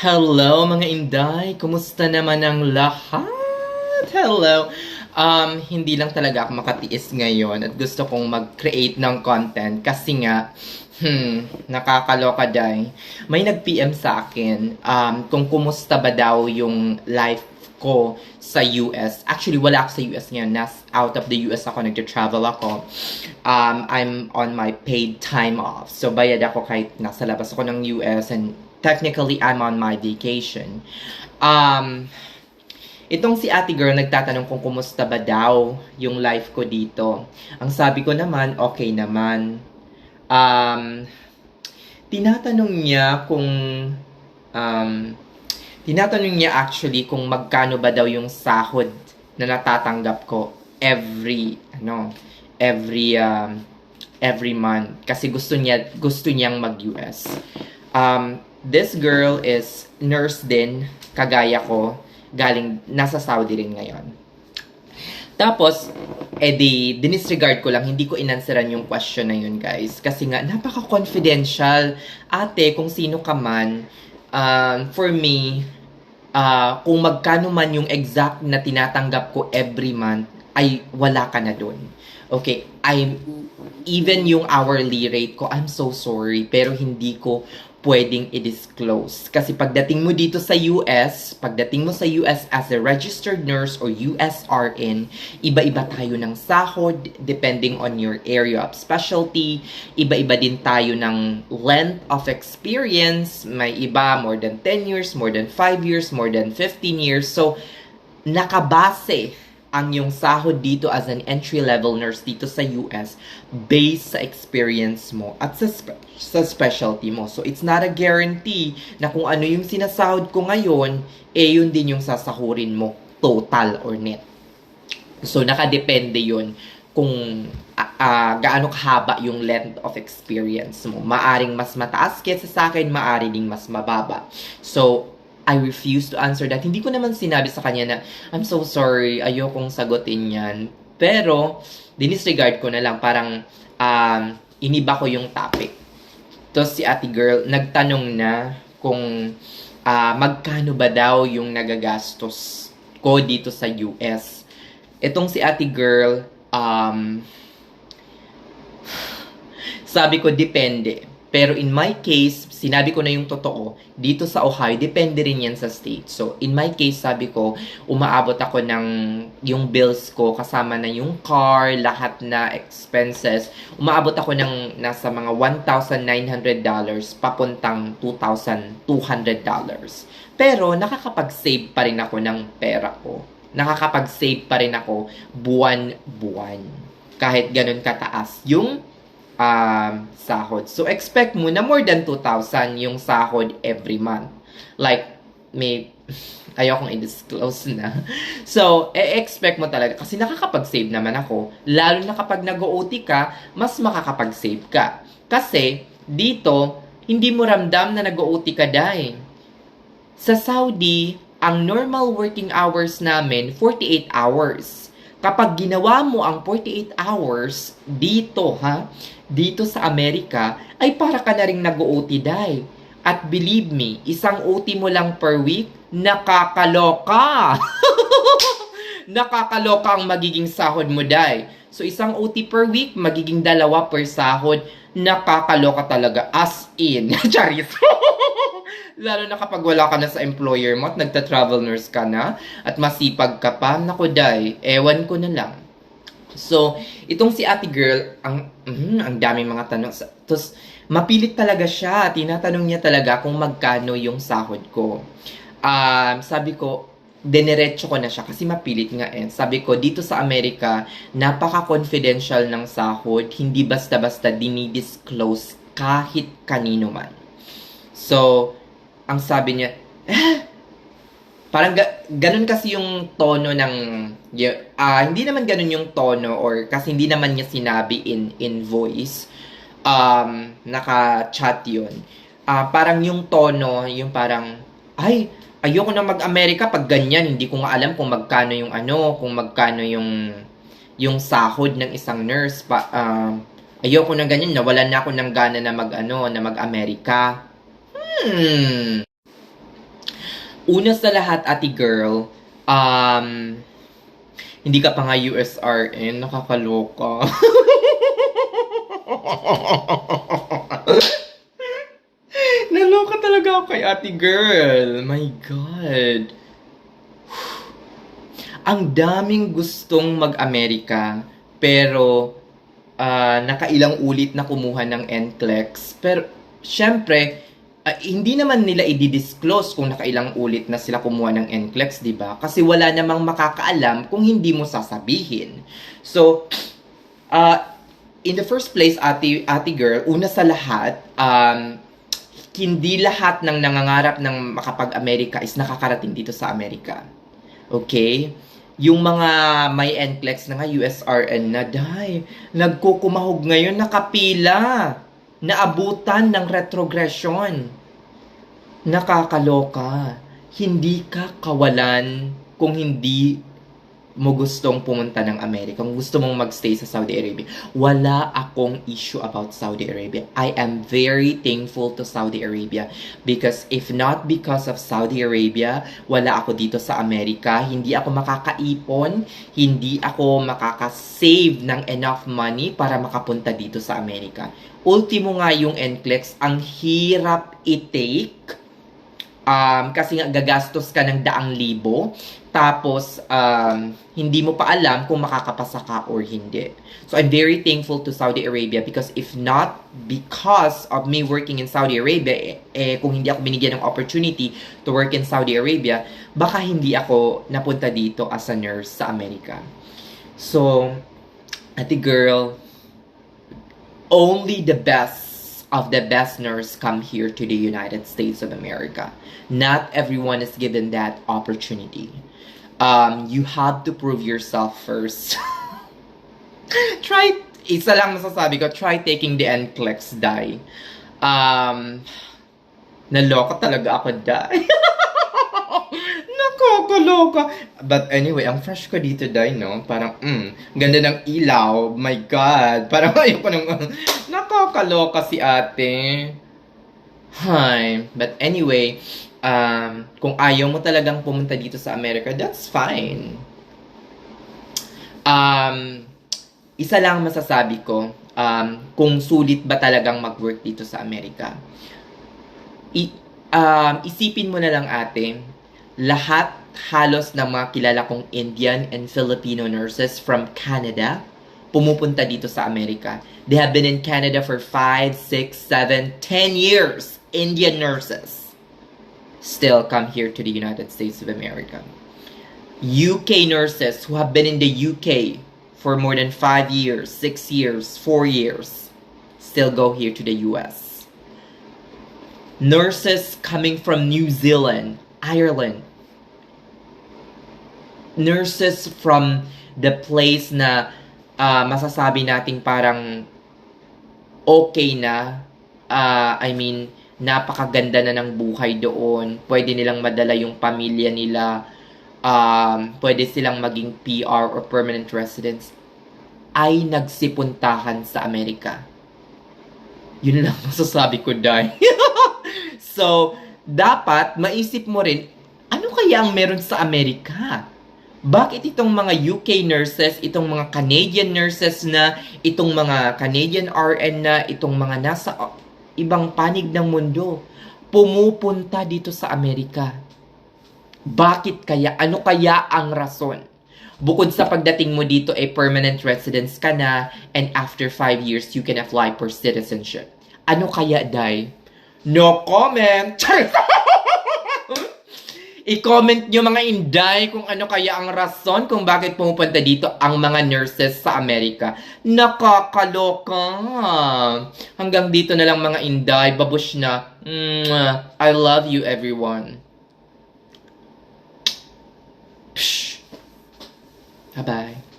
Hello mga inday! Kumusta naman ang lahat? Hello! Hindi lang talaga ako makatiis ngayon at gusto kong mag-create ng content kasi nga, nakakaloka day. May nag-PM sa akin kung kumusta ba daw yung life ko sa US. Actually, wala ako sa US ngayon. Out of the US ako, nag-travel ako. I'm on my paid time off. So, bayad ako kahit nasa labas ako ng US and technically, I'm on my vacation. Itong si ate girl nagtatanong kung kumusta ba daw yung life ko dito. Ang sabi ko naman, okay naman. Um, tinatanong niya kung, um, tinatanong niya actually kung magkano ba daw yung sahod na natatanggap ko every month. Kasi gusto niyang mag-US. This girl is nurse din, kagaya ko, nasa Saudi rin ngayon. Tapos, dinisregard ko lang, hindi ko inansaran yung question na yun, guys. Kasi nga, napaka-confidential. Ate, kung sino ka man, for me, kung magkano man yung exact na tinatanggap ko every month, ay wala ka na dun. Okay, even yung hourly rate ko, I'm so sorry, pero hindi ko pwedeng i-disclose. Kasi pagdating mo sa US as a registered nurse or USRN, iba-iba tayo ng sahod depending on your area of specialty. Iba-iba din tayo ng length of experience. May iba more than 10 years, more than 5 years, more than 15 years. So, nakabase ang yung sahod dito as an entry-level nurse dito sa US based sa experience mo at sa specialty mo. So, it's not a guarantee na kung ano yung sinasahod ko ngayon, yun din yung sasahurin mo, total or net. So, nakadepende yun kung gaano kahaba yung length of experience mo. Maaring mas mataas kaysa sa akin, maaring ding mas mababa. So, I refuse to answer that. Hindi ko naman sinabi sa kanya na, I'm so sorry, ayokong sagutin yan. Pero, dinisregard ko na lang. Parang, iniba ko yung topic. Tapos si ate girl, nagtanong na kung magkano ba daw yung nagagastos ko dito sa US. Itong si ate girl, sabi ko, depende. Pero in my case, sinabi ko na yung totoo, dito sa Ohio, depende rin yan sa state. So, in my case, sabi ko, umaabot ako ng yung bills ko, kasama na yung car, lahat na expenses. Umaabot ako ng nasa mga $1,900 papuntang $2,200. Pero, nakakapag-save pa rin ako ng pera ko. Nakakapag-save pa rin ako buwan-buwan. Kahit ganun kataas yung sahod. So, expect mo na more than 2,000 yung sahod every month. Like, ayokong i-disclose na. So, expect mo talaga. Kasi nakakapag-save naman ako. Lalo na kapag nag-OT ka, mas makakapag-save ka. Kasi, dito, hindi mo ramdam na nag-OT ka dahil. Sa Saudi, ang normal working hours namin, 48 hours. Kapag ginawa mo ang 48 hours dito, dito sa Amerika, ay para ka na rin nag-OT, day. At believe me, isang OT mo lang per week, nakakaloka. Nakakaloka ang magiging sahod mo, day. So, isang OT per week, magiging 2 per sahod, nakakaloka talaga. As in. Charis. Lalo na kapag wala ka na sa employer mo at nagta-travel nurse ka na at masipag ka pa, naku, day, ewan ko na lang. So, itong si ate girl, ang daming mga tanong. Tapos, mapilit talaga siya. Tinatanong niya talaga kung magkano yung sahod ko. Sabi ko, diniretso ko na siya kasi mapilit nga eh. Sabi ko, dito sa Amerika, napaka-confidential ng sahod. Hindi basta-basta dinidisclose kahit kanino man. So, ang sabi niya, parang ganun kasi yung tono ng hindi naman ganun yung tono or kasi hindi naman niya sinabi in voice, naka-chat yun. Parang yung tono, yung parang ayoko na mag-Amerika pag ganyan, hindi ko nga alam kung magkano yung sahod ng isang nurse. Ayoko na ganyan, nawalan na ako ng gana na mag-Amerika. Una sa lahat, ate girl, hindi ka pa nga USRN, nakakaloka. Naloka talaga ako kay ate girl. My God. Ang daming gustong mag-Amerika, pero nakailang ulit na kumuha ng NCLEX. Pero, syempre, hindi naman nila i-disclose kung nakailang ulit na sila kumuha ng NCLEX, di ba? Kasi wala namang makakaalam kung hindi mo sasabihin. So, in the first place, ate girl, una sa lahat, hindi lahat ng nangangarap ng makapag-Amerika is nakakarating dito sa Amerika. Okay? Yung mga may NCLEX na nga, USRN na, dahil nagkukumahog ngayon, nakapila, naabutan ng retrogression. Nakakaloka. Hindi ka kawalan kung hindi mo gustong pumunta ng Amerika, kung gusto mong magstay sa Saudi Arabia. Wala akong issue about Saudi Arabia. I am very thankful to Saudi Arabia because if not because of Saudi Arabia, wala ako dito sa Amerika. Hindi ako makakaipon, hindi ako makakasave ng enough money para makapunta dito sa Amerika. Ultimo nga yung NCLEX, ang hirap i-take. Kasi nga gagastos ka ng 100,000 tapos hindi mo pa alam kung makakapasa ka or hindi. So I'm very thankful to Saudi Arabia because if not because of me working in Saudi Arabia, kung hindi ako binigyan ng opportunity to work in Saudi Arabia, baka hindi ako napunta dito as a nurse sa Amerika. So, ate girl, only the best of the best nurse come here to the United States of America. Not everyone is given that opportunity. You have to prove yourself first. Isa lang masasabi ko, try taking the NCLEX, die. Naloka talaga ako, die. Nakakaloka. But anyway, ang fresh ko dito, die, no? Parang, ganda ng ilaw. My God. Parang ayoko nung, nakakaloka si ate. Hi. But anyway, kung ayaw mo talagang pumunta dito sa Amerika, that's fine. Isa lang masasabi ko, kung sulit ba talagang mag-work dito sa Amerika. Isipin mo na lang, ate, lahat halos ng mga kilala kong Indian and Filipino nurses from Canada pumupunta dito sa Amerika. They have been in Canada for 5, 6, 7, 10 years. Indian nurses still come here to the United States of America. UK nurses who have been in the UK for more than 5 years, 6 years, 4 years still go here to the US. Nurses coming from New Zealand, Ireland. Nurses from the place na masasabi nating parang okay na. I mean, napakaganda na ng buhay doon. Pwede nilang madala yung pamilya nila. Pwede silang maging PR or permanent residents. Ay nagsipuntahan sa Amerika. Yun lang masasabi ko, dahil. So, dapat maisip mo rin, ano kaya ang meron sa Amerika? Bakit itong mga UK nurses, itong mga Canadian nurses na, itong mga Canadian RN na, itong mga nasa ibang panig ng mundo, pumupunta dito sa Amerika? Bakit kaya? Ano kaya ang rason? Bukod sa pagdating mo dito ay permanent residence ka na, and after 5 years, you can apply for citizenship. Ano kaya, Day? No comment! I-comment nyo mga Inday kung ano kaya ang rason kung bakit pumupunta dito ang mga nurses sa Amerika. Nakakaloka. Hanggang dito na lang mga Inday. Babush na. I love you everyone. Bye-bye.